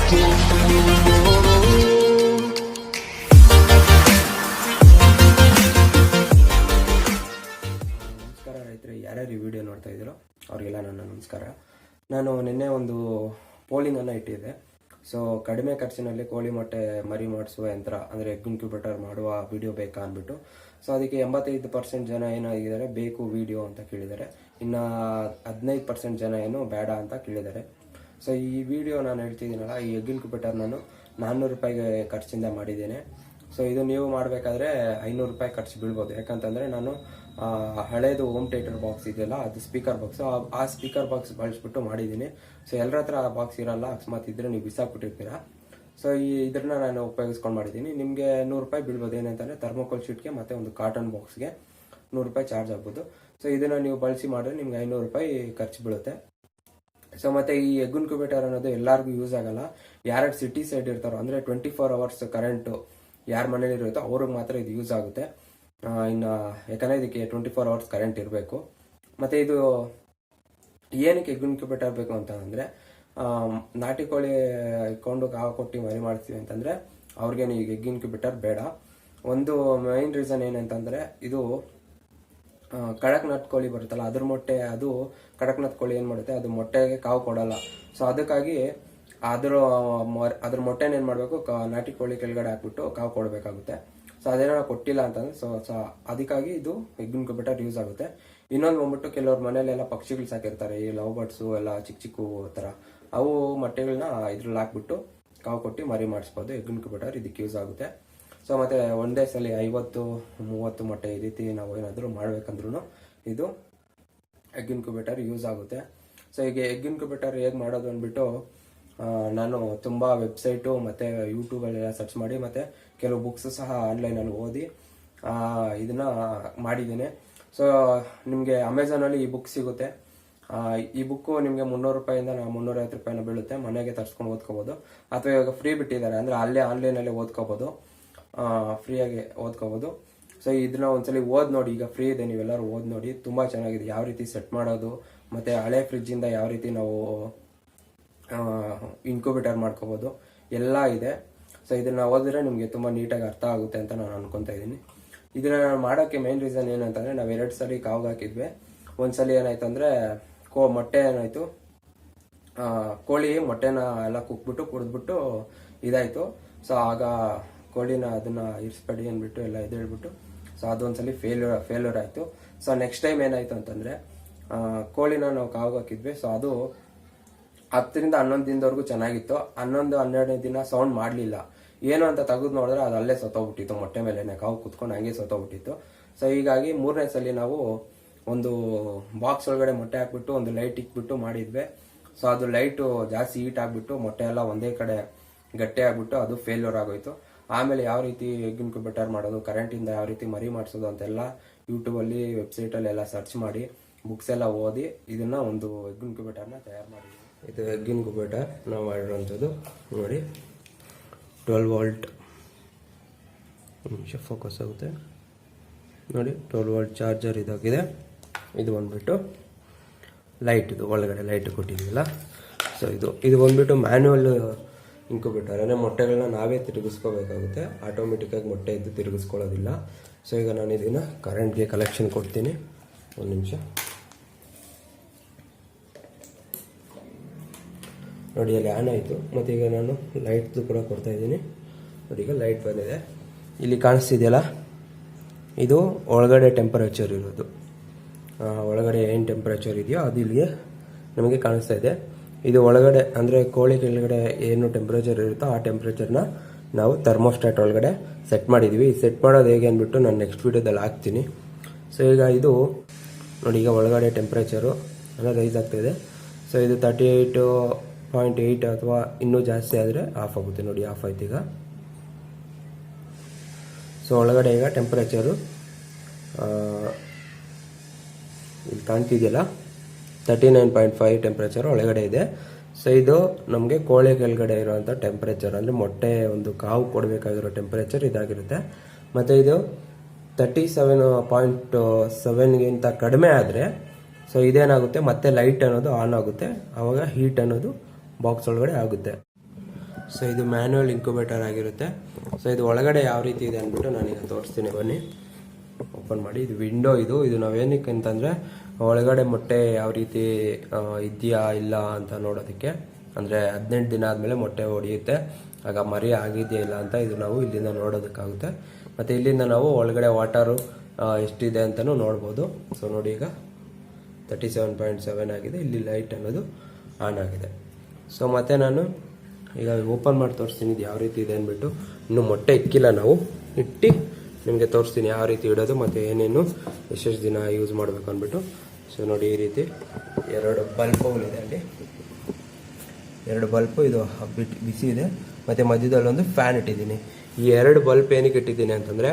ನಮಸ್ಕಾರ ರೈತರು, ಯಾರ್ಯಾರು ಈ ವಿಡಿಯೋ ನೋಡ್ತಾ ಇದ್ದೀರೋ ಅವರಿಗೆಲ್ಲ ನನ್ನ ನಮಸ್ಕಾರ. ನಾನು ನಿನ್ನೆ ಒಂದು ಪೋಲಿಂಗನ್ನು ಇಟ್ಟಿದ್ದೆ. ಸೊ ಕಡಿಮೆ ಖರ್ಚಿನಲ್ಲಿ ಕೋಳಿ ಮೊಟ್ಟೆ ಮರಿ ಮಾಡಿಸುವ ಯಂತ್ರ ಅಂದರೆ ಎಗ್ ಇನ್ಕ್ಯುಬೇಟರ್ ಮಾಡುವ ವಿಡಿಯೋ ಬೇಕಾ ಅಂದ್ಬಿಟ್ಟು. ಸೊ ಅದಕ್ಕೆ 85% ಜನ ಏನಾಗಿದ್ದಾರೆ ಬೇಕು ವಿಡಿಯೋ ಅಂತ ಕೇಳಿದ್ದಾರೆ. ಇನ್ನು 15% ಜನ ಏನು ಬೇಡ ಅಂತ ಕೇಳಿದ್ದಾರೆ. ಸೊ ಈ ವಿಡಿಯೋ ನಾನು ಹೇಳ್ತಿದ್ದೀನಲ್ಲ, ಈ ಎಗ್ ಇನ್ಕ್ಯುಬೇಟರ್ ನಾನು 400 ರೂಪಾಯಿಗೆ ಖರ್ಚಿಂದ ಮಾಡಿದ್ದೇನೆ. ಸೊ ಇದು ನೀವು ಮಾಡಬೇಕಾದ್ರೆ 500 ರೂಪಾಯಿ ಖರ್ಚು ಬೀಳ್ಬೋದು. ಯಾಕಂತಂದರೆ ನಾನು ಹಳೇದು ಹೋಮ್ ಥಿಯೇಟರ್ ಬಾಕ್ಸ್ ಇದೆಯಲ್ಲ, ಅದು ಸ್ಪೀಕರ್ ಬಾಕ್ಸು, ಆ ಸ್ಪೀಕರ್ ಬಾಕ್ಸ್ ಬಳಸ್ಬಿಟ್ಟು ಮಾಡಿದ್ದೀನಿ. ಸೊ ಎಲ್ಲರ ಹತ್ರ ಆ ಬಾಕ್ಸ್ ಇರಲ್ಲ, ಅಕಸ್ಮಾತ್ ಇದ್ದರೆ ನೀವು ಬಿಸಾಕ್ಬಿಟ್ಟಿರ್ತೀರ. ಸೊ ಇದನ್ನ ನಾನು ಉಪಯೋಗಿಸ್ಕೊಂಡು ಮಾಡಿದ್ದೀನಿ. ನಿಮಗೆ 100 ರೂಪಾಯಿ ಬೀಳ್ಬೋದು. ಏನಂತಂದರೆ ಥರ್ಮೋಕೋಲ್ ಶೀಟ್ಗೆ ಮತ್ತು ಒಂದು ಕಾಟನ್ ಬಾಕ್ಸ್ಗೆ 100 ರೂಪಾಯಿ ಚಾರ್ಜ್ ಆಗ್ಬೋದು. ಸೊ ಇದನ್ನು ನೀವು ಬಳಸಿ ಮಾಡಿದ್ರೆ ನಿಮ್ಗೆ 500 ರೂಪಾಯಿ ಖರ್ಚು ಬೀಳುತ್ತೆ. ಸೊ ಮತ್ತು ಈ ಎಗ್ ಇನ್ಕ್ಯುಬೇಟರ್ ಅನ್ನೋದು ಎಲ್ಲರಿಗೂ ಯೂಸ್ ಆಗಲ್ಲ. ಯಾರು ಸಿಟಿ ಸೈಡ್ ಇರ್ತಾರೋ, ಅಂದರೆ 24 ಅವರ್ಸ್ ಕರೆಂಟು ಯಾರ ಮನೇಲಿ ಇರುತ್ತೋ ಅವ್ರಿಗೆ ಮಾತ್ರ ಇದು ಯೂಸ್ ಆಗುತ್ತೆ. ಇನ್ನು ಯಾಕಂದರೆ ಇದಕ್ಕೆ 24 ಅವರ್ಸ್ ಕರೆಂಟ್ ಇರಬೇಕು. ಮತ್ತು ಇದು ಏನಕ್ಕೆ ಎಗ್ ಇನ್ಕ್ಯುಬೇಟರ್ ಬೇಕು ಅಂತಂದರೆ, ನಾಟಿ ಕೋಳಿ ಇಟ್ಕೊಂಡು ಕಾವು ಕೊಟ್ಟು ಮರಿ ಮಾಡ್ತೀವಿ ಅಂತಂದರೆ ಅವ್ರಿಗೇನು ಈಗ ಎಗ್ ಇನ್ಕ್ಯುಬೇಟರ್ ಬೇಡ. ಒಂದು ಮೈನ್ ರೀಸನ್ ಏನಂತಂದರೆ, ಇದು ಕಡಕ್ನಾಥ್ ಕೋಳಿ ಬರುತ್ತಲ್ಲ, ಅದ್ರ ಮೊಟ್ಟೆ, ಅದು ಕಡಕ್ನಾಥ್ ಕೋಳಿ ಏನು ಮಾಡುತ್ತೆ, ಅದು ಮೊಟ್ಟೆಗೆ ಕಾವು ಕೊಡಲ್ಲ. ಸೊ ಅದಕ್ಕಾಗಿ ಅದ್ರ ಮೊಟ್ಟೆನ ಏನು ಮಾಡಬೇಕು, ನಾಟಿ ಕೋಳಿ ಕೆಳಗಡೆ ಹಾಕ್ಬಿಟ್ಟು ಕಾವು ಕೊಡಬೇಕಾಗುತ್ತೆ. ಸೊ ಅದೇನೋ ಕೊಟ್ಟಿಲ್ಲ ಅಂತಂದ್ರೆ ಸೊ ಅದಕ್ಕಾಗಿ ಇದು ಎಗ್ ಇನ್ಕ್ಯುಬೇಟರ್ ಯೂಸ್ ಆಗುತ್ತೆ. ಇನ್ನೊಂದು ಬಂದ್ಬಿಟ್ಟು, ಕೆಲವ್ರ ಮನೇಲೆಲ್ಲ ಪಕ್ಷಿಗಳು ಸಾಕಿರ್ತಾರೆ, ಈ ಲವ್ ಬರ್ಡ್ಸು ಎಲ್ಲ ಚಿಕ್ಕ ಚಿಕ್ಕ ಥರ, ಅವು ಮೊಟ್ಟೆಗಳನ್ನ ಇದ್ರಲ್ಲಿ ಹಾಕ್ಬಿಟ್ಟು ಕಾವು ಕೊಟ್ಟು ಮರಿ ಮಾಡಿಸ್ಬೋದು. ಎಗ್ ಇನ್ಕ್ಯುಬೇಟರ್ ಇದಕ್ಕೆ ಯೂಸ್ ಆಗುತ್ತೆ. ಸೊ ಮತ್ತು ಒಂದೇ ಸಲ 50-30 ಮೊಟ್ಟೆ ಈ ರೀತಿ ನಾವು ಏನಾದರೂ ಮಾಡ್ಬೇಕಂದ್ರೂ ಇದು ಎಗ್ ಇನ್ಕ್ಯುಬೇಟರ್ ಯೂಸ್ ಆಗುತ್ತೆ. ಸೊ ಈಗ ಎಗ್ ಇನ್ಕ್ಯುಬೇಟರ್ ಹೇಗೆ ಮಾಡೋದು ಅಂದ್ಬಿಟ್ಟು ನಾನು ತುಂಬ ವೆಬ್ಸೈಟು ಮತ್ತು ಯೂಟ್ಯೂಬಲ್ಲೆಲ್ಲ ಸರ್ಚ್ ಮಾಡಿ ಮತ್ತು ಕೆಲವು ಬುಕ್ಸ್ ಸಹ ಆನ್ಲೈನಲ್ಲಿ ಓದಿ ಇದನ್ನು ಮಾಡಿದ್ದೀನಿ. ಸೊ ನಿಮಗೆ ಅಮೆಝಾನಲ್ಲಿ ಈ ಬುಕ್ ಸಿಗುತ್ತೆ. ಈ ಬುಕ್ಕು ನಿಮಗೆ 300 ರೂಪಾಯಿಂದ 350 ರೂಪಾಯಿನ ಬೀಳುತ್ತೆ. ಮನೆಗೆ ತರಿಸ್ಕೊಂಡು ಓದ್ಕೋಬೋದು. ಅಥವಾ ಇವಾಗ ಫ್ರೀ ಬಿಟ್ಟಿದ್ದಾರೆ, ಅಂದರೆ ಅಲ್ಲೇ ಆನ್ಲೈನಲ್ಲೇ ಓದ್ಕೋಬೋದು, ಫ್ರೀಯಾಗಿ ಓದ್ಕೋಬೋದು. ಸೊ ಇದನ್ನ ಒಂದ್ಸಲಿ ಓದಿ ನೋಡಿ. ಈಗ ಫ್ರೀ ಇದೆ, ನೀವೆಲ್ಲರೂ ಓದಿ ನೋಡಿ. ತುಂಬ ಚೆನ್ನಾಗಿದೆ, ಯಾವ ರೀತಿ ಸೆಟ್ ಮಾಡೋದು, ಮತ್ತು ಹಳೆ ಫ್ರಿಜ್ಜಿಂದ ಯಾವ ರೀತಿ ನಾವು ಇನ್ಕ್ಯುಬೇಟರ್ ಮಾಡ್ಕೋಬೋದು ಎಲ್ಲ ಇದೆ. ಸೊ ಇದನ್ನು ಓದಿದ್ರೆ ನಿಮಗೆ ತುಂಬ ನೀಟಾಗಿ ಅರ್ಥ ಆಗುತ್ತೆ ಅಂತ ನಾನು ಅನ್ಕೊತಾ ಇದ್ದೀನಿ. ಇದನ್ನ ನಾನು ಮಾಡೋಕ್ಕೆ ಮೇನ್ ರೀಸನ್ ಏನಂತಂದರೆ, ನಾವು 2 ಸಲ ಕಾವು ಹಾಕಿದ್ವಿ. ಒಂದ್ಸಲ ಏನಾಯ್ತು ಅಂದರೆ, ಮೊಟ್ಟೆ ಏನಾಯಿತು, ಕೋಳಿ ಮೊಟ್ಟೆನ ಎಲ್ಲ ಕುಕ್ಬಿಟ್ಟು ಕುಡಿದ್ಬಿಟ್ಟು ಇದಾಯಿತು. ಸೊ ಆಗ ಕೋಳಿನ ಅದನ್ನು ಇರಿಸ್ಬೇಡಿ ಅಂದ್ಬಿಟ್ಟು ಎಲ್ಲ ಹೇಳ್ಬಿಟ್ಟು, ಸೊ ಅದೊಂದ್ಸಲಿ ಫೇಲ್ಯೂರ್ ಆಯಿತು. ಸೊ ನೆಕ್ಸ್ಟ್ ಟೈಮ್ ಏನಾಯಿತು ಅಂತಂದರೆ, ಕೋಳಿನ ನಾವು ಕಾವು ಹಾಕಿದ್ವಿ. ಸೊ ಅದು 10ರಿಂದ 11 ದಿನದವರೆಗೂ ಚೆನ್ನಾಗಿತ್ತು. 11-12ನೇ ದಿನ ಸೌಂಡ್ ಮಾಡಲಿಲ್ಲ. ಏನು ಅಂತ ತೆಗೆದು ನೋಡಿದ್ರೆ ಅದು ಅಲ್ಲೇ ಸತ್ತೋಗ್ಬಿಟ್ಟಿತ್ತು, ಮೊಟ್ಟೆ ಮೇಲೆ ಕಾವು ಕುತ್ಕೊಂಡು ಹಂಗೆ ಸತ್ತೋಗ್ಬಿಟ್ಟಿತ್ತು. ಸೊ ಹೀಗಾಗಿ 3ನೇ ಸಲ ನಾವು ಒಂದು ಬಾಕ್ಸ್ ಒಳಗಡೆ ಮೊಟ್ಟೆ ಹಾಕ್ಬಿಟ್ಟು ಒಂದು ಲೈಟ್ ಇಕ್ಬಿಟ್ಟು ಮಾಡಿದ್ವಿ. ಸೊ ಅದು ಲೈಟು ಜಾಸ್ತಿ ಹೀಟ್ ಆಗಿಬಿಟ್ಟು ಮೊಟ್ಟೆ ಎಲ್ಲ ಒಂದೇ ಕಡೆ ಗಟ್ಟಿ ಆಗಿಬಿಟ್ಟು ಅದು ಫೇಲ್ಯೂರ್ ಆಗೋಯ್ತು. ಆಮೇಲೆ ಯಾವ ರೀತಿ ಎಗ್ ಇನ್ಕ್ಯುಬೇಟರ್ ಮಾಡೋದು, ಕರೆಂಟಿಂದ ಯಾವ ರೀತಿ ಮರಿ ಮಾಡಿಸೋದು ಅಂತೆಲ್ಲ ಯೂಟ್ಯೂಬಲ್ಲಿ ವೆಬ್ಸೈಟಲ್ಲಿ ಎಲ್ಲ ಸರ್ಚ್ ಮಾಡಿ ಬುಕ್ಸ್ ಎಲ್ಲ ಓದಿ ಇದನ್ನು ಒಂದು ಎಗ್ ಇನ್ಕ್ಯುಬೇಟರ್ನ ತಯಾರು ಮಾಡಿದ್ವಿ. ಇದು ಎಗ್ ಇನ್ಕ್ಯುಬೇಟರ್ ನಾವು ಮಾಡಿರೋಂಥದ್ದು ನೋಡಿ. 12 ವೋಲ್ಟ್, ನಿಮಿಷ ಫೋಕಸ್ ಆಗುತ್ತೆ ನೋಡಿ. 12 ವೋಲ್ಟ್ ಚಾರ್ಜರ್ ಇದಾಗಿದೆ. ಇದು ಬಂದ್ಬಿಟ್ಟು ಲೈಟ್, ಇದು ಒಳಗಡೆ ಲೈಟ್ ಕೊಟ್ಟಿದ್ದೀವಲ್ಲ. ಸೊ ಇದು ಬಂದ್ಬಿಟ್ಟು ಮ್ಯಾನ್ಯುವಲ್ ಇನ್ಕ್ಯುಬೇಟರ್, ಅಂದರೆ ಮೊಟ್ಟೆಗಳನ್ನ ನಾವೇ ತಿರುಗಿಸ್ಕೋಬೇಕಾಗುತ್ತೆ. ಆಟೋಮೆಟಿಕ್ಕಾಗಿ ಮೊಟ್ಟೆ ಇದ್ದು ತಿರುಗಿಸ್ಕೊಳ್ಳೋದಿಲ್ಲ. ಸೊ ಈಗ ನಾನು ಇದನ್ನು ಕರೆಂಟ್ಗೆ ಕಲೆಕ್ಷನ್ ಕೊಡ್ತೀನಿ. ಒಂದು ನಿಮಿಷ ನೋಡಿ, ಅಲ್ಲಿ ಆನ್ ಆಯಿತು. ಮತ್ತು ಈಗ ನಾನು ಲೈಟ್ದು ಕೂಡ ಕೊಡ್ತಾ ಇದ್ದೀನಿ ನೋಡಿ. ಈಗ ಲೈಟ್ ಬಂದಿದೆ, ಇಲ್ಲಿ ಕಾಣಿಸ್ತಿದೆಯಲ್ಲ, ಇದು ಒಳಗಡೆ ಟೆಂಪರೇಚರ್ ಇರೋದು. ಒಳಗಡೆ ಏನು ಟೆಂಪರೇಚರ್ ಇದೆಯೋ ಅದು ಇಲ್ಲಿಗೆ ನಮಗೆ ಕಾಣಿಸ್ತಾ ಇದೆ. ಇದು ಒಳಗಡೆ ಅಂದರೆ ಕೋಳಿ ಕೆಳಗಡೆ ಏನು ಟೆಂಪರೇಚರ್ ಇರುತ್ತೋ ಆ ಟೆಂಪರೇಚರ್ನ ನಾವು ಥರ್ಮೋಸ್ಟಾಟ್ ಒಳಗಡೆ ಸೆಟ್ ಮಾಡಿದ್ವಿ. ಸೆಟ್ ಮಾಡೋದು ಹೇಗೆ ಅಂದ್ಬಿಟ್ಟು ನಾನು ನೆಕ್ಸ್ಟ್ ವೀಡಿಯೋದಲ್ಲಿ ಹಾಕ್ತೀನಿ. ಸೊ ಈಗ ಇದು ನೋಡಿ, ಈಗ ಒಳಗಡೆ ಟೆಂಪರೇಚರು ಎಲ್ಲ ರೈಸ್ ಆಗ್ತಾಯಿದೆ. ಸೊ ಇದು 38.8 ಅಥವಾ ಇನ್ನೂ ಜಾಸ್ತಿ ಆದರೆ ಆಫ್ ಆಗುತ್ತೆ ನೋಡಿ. ಆಫ್ ಆಯ್ತು ಈಗ. ಸೊ ಒಳಗಡೆ ಈಗ ಟೆಂಪರೇಚರು ಇಲ್ಲಿ ಕಾಣ್ತಿದೆಯಲ್ಲ, 39.5 ಟೆಂಪ್ರೇಚರ್ ಒಳಗಡೆ ಇದೆ. ಸೊ ಇದು ನಮಗೆ ಕೋಳಿ ಕೆಳಗಡೆ ಇರುವಂಥ ಟೆಂಪ್ರೇಚರ್, ಅಂದರೆ ಮೊಟ್ಟೆ ಒಂದು ಕಾವು ಕೊಡಬೇಕಾಗಿರೋ ಟೆಂಪ್ರೇಚರ್ ಇದಾಗಿರುತ್ತೆ. ಮತ್ತು ಇದು 37.7ಗಿಂತ ಕಡಿಮೆ ಆದರೆ ಸೊ ಇದೇನಾಗುತ್ತೆ, ಮತ್ತೆ ಲೈಟ್ ಅನ್ನೋದು ಆನ್ ಆಗುತ್ತೆ, ಆವಾಗ ಹೀಟ್ ಅನ್ನೋದು ಬಾಕ್ಸ್ ಒಳಗಡೆ ಆಗುತ್ತೆ. ಸೊ ಇದು ಮ್ಯಾನ್ಯುವಲ್ ಇನ್ಕ್ಯುಬೇಟರ್ ಆಗಿರುತ್ತೆ. ಸೊ ಇದು ಒಳಗಡೆ ಯಾವ ರೀತಿ ಇದೆ ಅಂದ್ಬಿಟ್ಟು ನಾನೀಗ ತೋರಿಸ್ತೀನಿ, ಬನ್ನಿ. ಓಪನ್ ಮಾಡಿ. ಇದು ವಿಂಡೋ. ಇದು ನಾವೇನಕ್ಕೆ ಅಂತಂದರೆ ಒಳಗಡೆ ಮೊಟ್ಟೆ ಯಾವ ರೀತಿ ಇದೆಯಾ ಇಲ್ಲ ಅಂತ ನೋಡೋದಕ್ಕೆ. ಅಂದರೆ 18 ದಿನ ಆದಮೇಲೆ ಮೊಟ್ಟೆ ಹೊಡೆಯುತ್ತೆ, ಆಗ ಮರಿ ಆಗಿದೆಯಾ ಇಲ್ಲ ಅಂತ ಇದು ನಾವು ಇಲ್ಲಿಂದ ನೋಡೋದಕ್ಕಾಗುತ್ತೆ. ಮತ್ತು ಇಲ್ಲಿಂದ ನಾವು ಒಳಗಡೆ ವಾಟರು ಎಷ್ಟಿದೆ ಅಂತಲೂ ನೋಡ್ಬೋದು. ಸೊ ನೋಡಿ, ಈಗ 37.7 ಆಗಿದೆ. ಇಲ್ಲಿ ಲೈಟ್ ಅನ್ನೋದು ಆನ್ ಆಗಿದೆ. ಸೊ ಮತ್ತೆ ನಾನು ಈಗ ಓಪನ್ ಮಾಡಿ ತೋರಿಸ್ತೀನಿ ಇದು ಯಾವ ರೀತಿ ಇದೆ ಅಂದ್ಬಿಟ್ಟು. ಇನ್ನು ಮೊಟ್ಟೆ ಇಕ್ಕಿಲ್ಲ, ನಾವು ಇಟ್ಟು ನಿಮಗೆ ತೋರಿಸ್ತೀನಿ ಯಾವ ರೀತಿ ಇಡೋದು ಮತ್ತು ಏನೇನು ಎಷ್ಟೆಷ್ಟು ದಿನ ಯೂಸ್ ಮಾಡಬೇಕು ಅಂದ್ಬಿಟ್ಟು. ಸೊ ನೋಡಿ, ಈ ರೀತಿ 2 ಬಲ್ಪ್ಗಳಿದೆ ಅಲ್ಲಿ. 2 ಬಲ್ಪು, ಇದು ಬಿಸಿ ಇದೆ. ಮತ್ತು ಮಧ್ಯದಲ್ಲೊಂದು ಫ್ಯಾನ್ ಇಟ್ಟಿದ್ದೀನಿ. ಈ 2 ಬಲ್ಪ್ ಏನಕ್ಕೆ ಇಟ್ಟಿದ್ದೀನಿ ಅಂತಂದರೆ,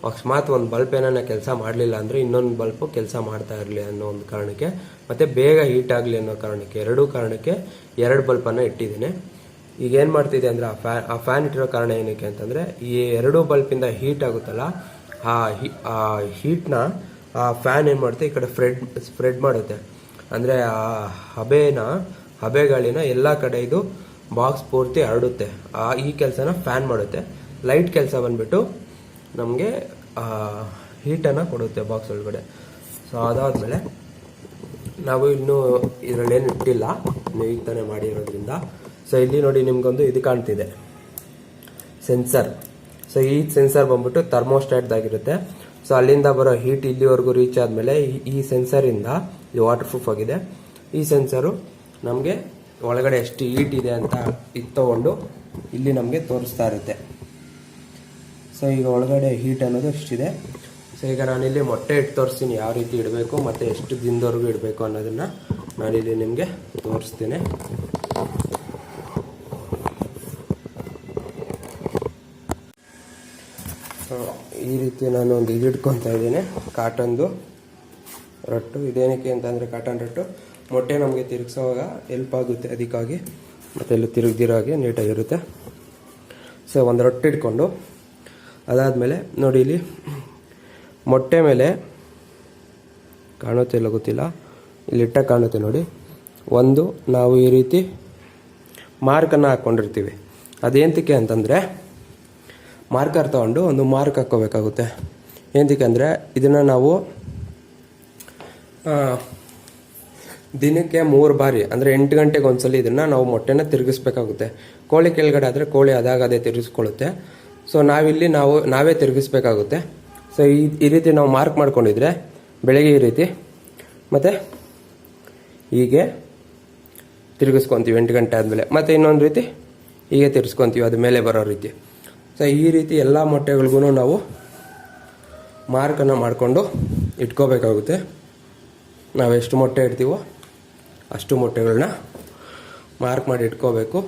ಅಕಸ್ಮಾತ್ ಒಂದು ಬಲ್ಪ್ ಏನಾರ ಕೆಲಸ ಮಾಡಲಿಲ್ಲ ಅಂದರೆ ಇನ್ನೊಂದು ಬಲ್ಪು ಕೆಲಸ ಮಾಡ್ತಾ ಇರಲಿ ಅನ್ನೋ ಒಂದು ಕಾರಣಕ್ಕೆ, ಮತ್ತು ಬೇಗ ಹೀಟ್ ಆಗಲಿ ಅನ್ನೋ ಕಾರಣಕ್ಕೆ, 2 ಕಾರಣಕ್ಕೆ 2 ಬಲ್ಪನ್ನು ಇಟ್ಟಿದ್ದೀನಿ. ಈಗ ಏನು ಮಾಡ್ತಿದೆ ಅಂದರೆ ಆ ಫ್ಯಾನ್ ಇಟ್ಟಿರೋ ಕಾರಣ ಏನಕ್ಕೆ ಅಂತಂದರೆ, ಈ 2 ಬಲ್ಪಿಂದ ಹೀಟ್ ಆಗುತ್ತಲ್ಲ, ಆ ಹೀಟ್ನ ಆ ಫ್ಯಾನ್ ಏನು ಮಾಡುತ್ತೆ, ಈ ಕಡೆ ಸ್ಪ್ರೆಡ್ ಮಾಡುತ್ತೆ. ಅಂದರೆ ಆ ಹಬೆಗಾಳಿನ ಎಲ್ಲ ಕಡೆ ಇದು ಬಾಕ್ಸ್ ಪೂರ್ತಿ ಹರಡುತ್ತೆ. ಈ ಕೆಲಸನ ಫ್ಯಾನ್ ಮಾಡುತ್ತೆ. ಲೈಟ್ ಕೆಲಸ ಬಂದ್ಬಿಟ್ಟು ನಮಗೆ ಹೀಟನ್ನು ಕೊಡುತ್ತೆ ಬಾಕ್ಸ್ ಒಳಗಡೆ. ಸೊ ಅದಾದಮೇಲೆ ನಾವು ಇನ್ನೂ ಇದರಲ್ಲೇನು ಇಟ್ಟಿಲ್ಲ, ನೀವು ಈಗ ತಾನೇ ಮಾಡಿರೋದ್ರಿಂದ. ಸೊ ಇಲ್ಲಿ ನೋಡಿ, ನಿಮ್ಗೊಂದು ಇದು ಕಾಣ್ತಿದೆ, ಸೆನ್ಸರ್. ಸೊ ಈ ಸೆನ್ಸರ್ ಬಂದ್ಬಿಟ್ಟು ಥರ್ಮೋಸ್ಟಾಟ್ದಾಗಿರುತ್ತೆ. ಸೊ ಅಲ್ಲಿಂದ ಬರೋ ಹೀಟ್ ಇಲ್ಲಿವರೆಗೂ ರೀಚ್ ಆದಮೇಲೆ ಈ ಸೆನ್ಸರಿಂದ, ಇದು ವಾಟರ್ ಪ್ರೂಫ್ ಆಗಿದೆ, ಈ ಸೆನ್ಸರು ನಮಗೆ ಒಳಗಡೆ ಎಷ್ಟು ಹೀಟ್ ಇದೆ ಅಂತ ಇದು ತಗೊಂಡು ಇಲ್ಲಿ ನಮಗೆ ತೋರಿಸ್ತಾ ಇರುತ್ತೆ. ಸೊ ಈಗ ಒಳಗಡೆ ಹೀಟ್ ಅನ್ನೋದು ಎಷ್ಟಿದೆ. ಸೊ ಈಗ ನಾನಿಲ್ಲಿ ಮೊಟ್ಟೆ ಇಟ್ಟು ತೋರಿಸ್ತೀನಿ ಯಾವ ರೀತಿ ಇಡಬೇಕು ಮತ್ತು ಎಷ್ಟು ದಿನದವರೆಗೂ ಇಡಬೇಕು ಅನ್ನೋದನ್ನು ನಾನಿಲ್ಲಿ ನಿಮಗೆ ತೋರಿಸ್ತೀನಿ. ಈ ರೀತಿ ನಾನು ಒಂದು ಇದು ಇಟ್ಕೊತಾ ಇದ್ದೀನಿ, ಕಾಟನ್ದು ರಟ್ಟು. ಇದೇನಕ್ಕೆ ಅಂತಂದರೆ, ಕಾಟನ್ ರಟ್ಟು ಮೊಟ್ಟೆ ನಮಗೆ ತಿರುಗಿಸೋವಾಗ ಹೆಲ್ಪ್ ಆಗುತ್ತೆ, ಅದಕ್ಕಾಗಿ. ಮತ್ತು ಎಲ್ಲ ತಿರುಗ್ದಿರೋ ಹಾಗೆ ನೀಟಾಗಿರುತ್ತೆ. ಸೊ ಒಂದು ರೊಟ್ಟಿ ಇಟ್ಕೊಂಡು, ಅದಾದಮೇಲೆ ನೋಡಿ, ಇಲ್ಲಿ ಮೊಟ್ಟೆ ಮೇಲೆ ಕಾಣುತ್ತೆ ಇಲ್ಲ ಗೊತ್ತಿಲ್ಲ, ಇಲ್ಲಿಟ್ಟ ಕಾಣುತ್ತೆ ನೋಡಿ, ಒಂದು ನಾವು ಈ ರೀತಿ ಮಾರ್ಕನ್ನು ಹಾಕ್ಕೊಂಡಿರ್ತೀವಿ. ಅದೇಂತಕ್ಕೆ ಅಂತಂದರೆ, ಮಾರ್ಕರ್ ತೊಗೊಂಡು ಒಂದು ಮಾರ್ಕ್ ಹಾಕ್ಕೋಬೇಕಾಗುತ್ತೆ. ಏನಕ್ಕೆ ಅಂದರೆ, ಇದನ್ನು ನಾವು ದಿನಕ್ಕೆ 3 ಬಾರಿ, ಅಂದರೆ 8 ಗಂಟೆಗೆ ಒಂದ್ಸಲಿ ಇದನ್ನು ನಾವು ಮೊಟ್ಟೆನ ತಿರುಗಿಸ್ಬೇಕಾಗುತ್ತೆ. ಕೋಳಿ ಕೆಳಗಡೆ ಆದರೆ ಕೋಳಿ ಅದೇ ತಿರುಗಿಸ್ಕೊಳ್ಳುತ್ತೆ. ಸೊ ನಾವೇ ತಿರುಗಿಸ್ಬೇಕಾಗುತ್ತೆ. ಸೊ ಈ ರೀತಿ ನಾವು ಮಾರ್ಕ್ ಮಾಡ್ಕೊಂಡಿದ್ರೆ ಬೆಳಗ್ಗೆ ಈ ರೀತಿ, ಮತ್ತು ಹೀಗೆ ತಿರುಗಿಸ್ಕೊತೀವಿ 8 ಗಂಟೆ ಆದಮೇಲೆ, ಮತ್ತು ಇನ್ನೊಂದು ರೀತಿ ಹೀಗೆ ತಿರ್ಸ್ಕೊತೀವಿ ಅದು ಮೇಲೆ ಬರೋ ರೀತಿ. ಸೊ ಈ ರೀತಿ ಎಲ್ಲ ಮೊಟ್ಟೆಗಳಿಗೂ ನಾವು ಮಾರ್ಕನ್ನು ಮಾಡಿಕೊಂಡು ಇಟ್ಕೋಬೇಕಾಗುತ್ತೆ. ನಾವು ಎಷ್ಟು ಮೊಟ್ಟೆ ಇಡ್ತೀವೋ ಅಷ್ಟು ಮೊಟ್ಟೆಗಳನ್ನ ಮಾರ್ಕ್ ಮಾಡಿ ಇಟ್ಕೋಬೇಕು.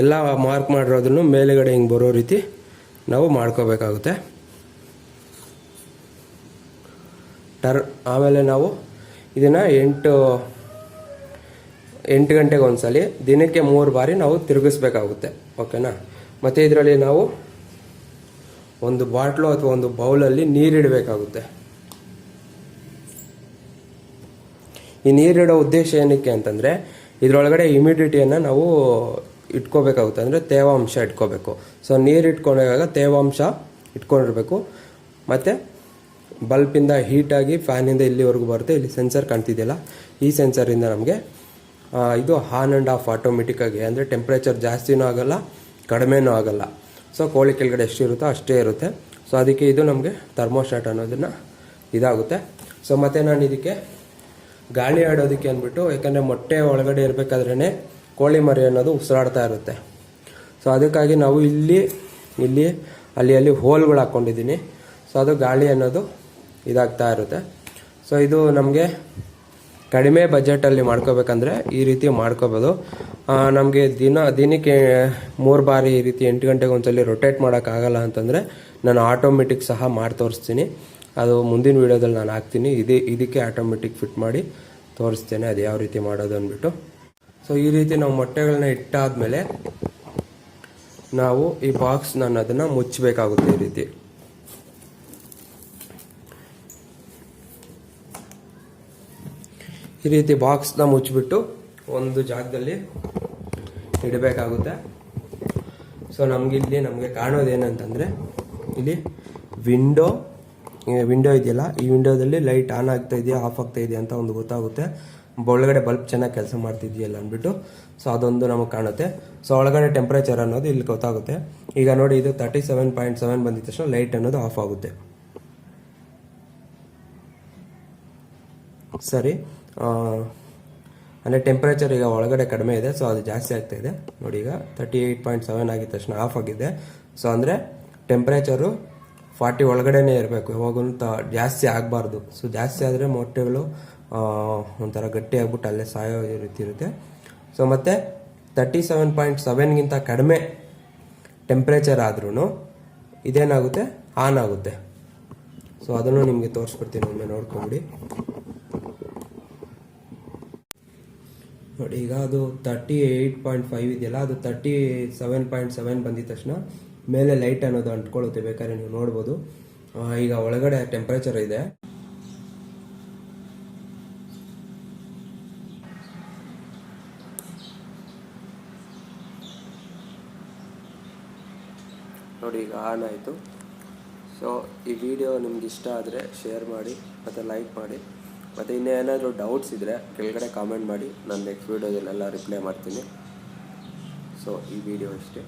ಎಲ್ಲ ಮಾರ್ಕ್ ಮಾಡಿರೋದನ್ನು ಮೇಲುಗಡೆ ಹಿಂಗೆ ಬರೋ ರೀತಿ ನಾವು ಮಾಡ್ಕೋಬೇಕಾಗುತ್ತೆ. ಆಮೇಲೆ ನಾವು ಇದನ್ನು 8 ಗಂಟೆಗೆ ಒಂದ್ಸಲಿ ದಿನಕ್ಕೆ 3 ಬಾರಿ ನಾವು ತಿರುಗಿಸ್ಬೇಕಾಗುತ್ತೆ. ಓಕೆನಾ. ಮತ್ತು ಇದರಲ್ಲಿ ನಾವು ಒಂದು ಬಾಟ್ಲು ಅಥವಾ ಒಂದು ಬೌಲಲ್ಲಿ ನೀರಿಡಬೇಕಾಗುತ್ತೆ. ಈ ನೀರಿಡೋ ಉದ್ದೇಶ ಏನಕ್ಕೆ ಅಂತಂದರೆ, ಇದರೊಳಗಡೆ ಹ್ಯುಮಿಡಿಟಿಯನ್ನು ನಾವು ಇಟ್ಕೋಬೇಕಾಗುತ್ತೆ, ಅಂದರೆ ತೇವಾಂಶ ಇಟ್ಕೋಬೇಕು. ಸೊ ನೀರು ಇಟ್ಕೊಂಡಾಗ ತೇವಾಂಶ ಇಟ್ಕೊಂಡಿರ್ಬೇಕು. ಮತ್ತು ಬಲ್ಪಿಂದ ಹೀಟಾಗಿ ಫ್ಯಾನಿಂದ ಇಲ್ಲಿವರೆಗೂ ಬರುತ್ತೆ. ಇಲ್ಲಿ ಸೆನ್ಸರ್ ಕಾಣ್ತಿದೆಯಲ್ಲ, ಈ ಸೆನ್ಸರಿಂದ ನಮಗೆ ಇದು ಆನ್ ಆ್ಯಂಡ್ ಆಫ್ ಆಟೋಮೆಟಿಕ್ಕಾಗಿ, ಅಂದರೆ ಟೆಂಪ್ರೇಚರ್ ಜಾಸ್ತಿನೂ ಆಗೋಲ್ಲ ಕಡಿಮೆನೂ ಆಗೋಲ್ಲ. ಸೊ ಕೋಳಿ ಕೆಳಗಡೆ ಎಷ್ಟಿರುತ್ತೋ ಅಷ್ಟೇ ಇರುತ್ತೆ. ಸೊ ಅದಕ್ಕೆ ಇದು ನಮಗೆ ಥರ್ಮೋಸ್ಟಾಟ್ ಅನ್ನೋದನ್ನು ಇದಾಗುತ್ತೆ. ಸೊ ಮತ್ತು ನಾನು ಇದಕ್ಕೆ ಗಾಳಿ ಆಡೋದಕ್ಕೆ ಅಂದ್ಬಿಟ್ಟು, ಯಾಕಂದರೆ ಮೊಟ್ಟೆ ಒಳಗಡೆ ಇರಬೇಕಾದ್ರೇ ಕೋಳಿ ಮರಿ ಅನ್ನೋದು ಉಸಿರಾಡ್ತಾ ಇರುತ್ತೆ. ಸೊ ಅದಕ್ಕಾಗಿ ನಾವು ಇಲ್ಲಿ ಅಲ್ಲಿ ಹೋಲ್ಗಳು ಹಾಕ್ಕೊಂಡಿದ್ದೀನಿ. ಸೊ ಅದು ಗಾಳಿ ಅನ್ನೋದು ಇದಾಗ್ತಾ ಇರುತ್ತೆ. ಸೊ ಇದು ನಮಗೆ ಕಡಿಮೆ ಬಜೆಟಲ್ಲಿ ಮಾಡ್ಕೋಬೇಕಂದ್ರೆ ಈ ರೀತಿ ಮಾಡ್ಕೋಬೋದು. ನಮಗೆ ದಿನಕ್ಕೆ 3 ಬಾರಿ ಈ ರೀತಿ 8 ಗಂಟೆಗೆ ಒಂದ್ಸಲಿ ರೊಟೇಟ್ ಮಾಡೋಕ್ಕಾಗಲ್ಲ ಅಂತಂದರೆ ನಾನು ಆಟೋಮೆಟಿಕ್ ಸಹ ಮಾಡಿ ತೋರಿಸ್ತೀನಿ. ಅದು ಮುಂದಿನ ವೀಡಿಯೋದಲ್ಲಿ ನಾನು ಹಾಕ್ತೀನಿ. ಇದಕ್ಕೆ ಆಟೋಮೆಟಿಕ್ ಫಿಟ್ ಮಾಡಿ ತೋರಿಸ್ತೇನೆ ಅದು ಯಾವ ರೀತಿ ಮಾಡೋದು ಅಂದ್ಬಿಟ್ಟು. ಸೊ ಈ ರೀತಿ ನಾವು ಮೊಟ್ಟೆಗಳನ್ನ ಇಟ್ಟಾದಮೇಲೆ ನಾವು ಈ ಬಾಕ್ಸ್ ನಾನು ಅದನ್ನು ಮುಚ್ಚಬೇಕಾಗುತ್ತೆ. ಈ ರೀತಿ ಬಾಕ್ಸ್ನ ಮುಚ್ಚಿಬಿಟ್ಟು ಒಂದು ಜಾಗದಲ್ಲಿ ಇಡಬೇಕಾಗುತ್ತೆ. ಸೊ ನಮಗೆ ಕಾಣೋದೇನಂತಂದರೆ ಇಲ್ಲಿ ವಿಂಡೋ ಇದೆಯಲ್ಲ, ಈ ವಿಂಡೋದಲ್ಲಿ ಲೈಟ್ ಆನ್ ಆಗ್ತಾ ಇದೆಯಾ ಆಫ್ ಆಗ್ತಾ ಇದೆಯಾ ಅಂತ ಒಂದು ಗೊತ್ತಾಗುತ್ತೆ. ಒಳಗಡೆ ಬಲ್ಬ್ ಚೆನ್ನಾಗಿ ಕೆಲಸ ಮಾಡ್ತಿದೆಯಲ್ಲ ಅಂದ್ಬಿಟ್ಟು. ಸೊ ಅದೊಂದು ನಮಗೆ ಕಾಣುತ್ತೆ. ಸೊ ಒಳಗಡೆ ಟೆಂಪ್ರೇಚರ್ ಅನ್ನೋದು ಇಲ್ಲಿ ಗೊತ್ತಾಗುತ್ತೆ. ಈಗ ನೋಡಿ, ಇದು 37.7 ಬಂದಿದ ತಕ್ಷಣ ಲೈಟ್ ಅನ್ನೋದು ಆಫ್ ಆಗುತ್ತೆ. ಸರಿ, ಅಂದರೆ ಟೆಂಪ್ರೇಚರ್ ಈಗ ಒಳಗಡೆ ಕಡಿಮೆ ಇದೆ, ಸೊ ಅದು ಜಾಸ್ತಿ ಆಗ್ತಾ ಇದೆ. ನೋಡಿ, ಈಗ 38.7 ಆಗಿದ ತಕ್ಷಣ ಆಫ್ ಆಗಿದೆ. ಸೊ ಅಂದರೆ ಟೆಂಪ್ರೇಚರು 40 ಒಳಗಡೆನೇ ಇರಬೇಕು, ಯಾವಾಗೂ ಜಾಸ್ತಿ ಆಗಬಾರ್ದು. ಸೊ ಜಾಸ್ತಿ ಆದರೆ ಮೊಟ್ಟೆಗಳು ಒಂಥರ ಗಟ್ಟಿ ಆಗ್ಬಿಟ್ಟು ಅಲ್ಲೇ ಸಾಯೋ ರೀತಿ ಇರುತ್ತೆ. ಸೊ ಮತ್ತು 37.7ಗಿಂತ ಕಡಿಮೆ ಟೆಂಪ್ರೇಚರ್ ಆದ್ರೂ ಇದೇನಾಗುತ್ತೆ, ಆನ್ ಆಗುತ್ತೆ. ಸೊ ಅದನ್ನು ನಿಮಗೆ ತೋರಿಸ್ಬಿಡ್ತೀನಿ, ಒಮ್ಮೆ ನೋಡ್ಕೊಂಬಿಡಿ. ನೋಡಿ, ಈಗ ಅದು 38.5 ಇದೆಯಲ್ಲ, ಅದು 37.7 ಬಂದಿದ ತಕ್ಷಣ ಮೇಲೆ ಲೈಟ್ ಅನ್ನೋದು ಅಂಟ್ಕೊಳ್ಳುತ್ತೆ. ಬೇಕಾದ್ರೆ ನೀವು ನೋಡ್ಬೋದು. ಈಗ ಒಳಗಡೆ ಟೆಂಪ್ರೇಚರ್ ಇದೆ. ನೋಡಿ, ಈಗ ಆನ್ ಆಯಿತು. ಸೊ ಈ ವಿಡಿಯೋ ನಿಮ್ಗೆ ಇಷ್ಟ ಆದರೆ ಶೇರ್ ಮಾಡಿ ಮತ್ತು ಲೈಕ್ ಮಾಡಿ. ಮತ್ತು ಇನ್ನೇನಾದರೂ ಡೌಟ್ಸ್ ಇದ್ದರೆ ಕೆಳಗಡೆ ಕಾಮೆಂಟ್ ಮಾಡಿ. ನಾನು ನೆಕ್ಸ್ಟ್ ವೀಡಿಯೋದಲ್ಲೆಲ್ಲ ರಿಪ್ಲೈ ಮಾಡ್ತೀನಿ. ಸೊ ಈ ವಿಡಿಯೋ ಇಷ್ಟೇ.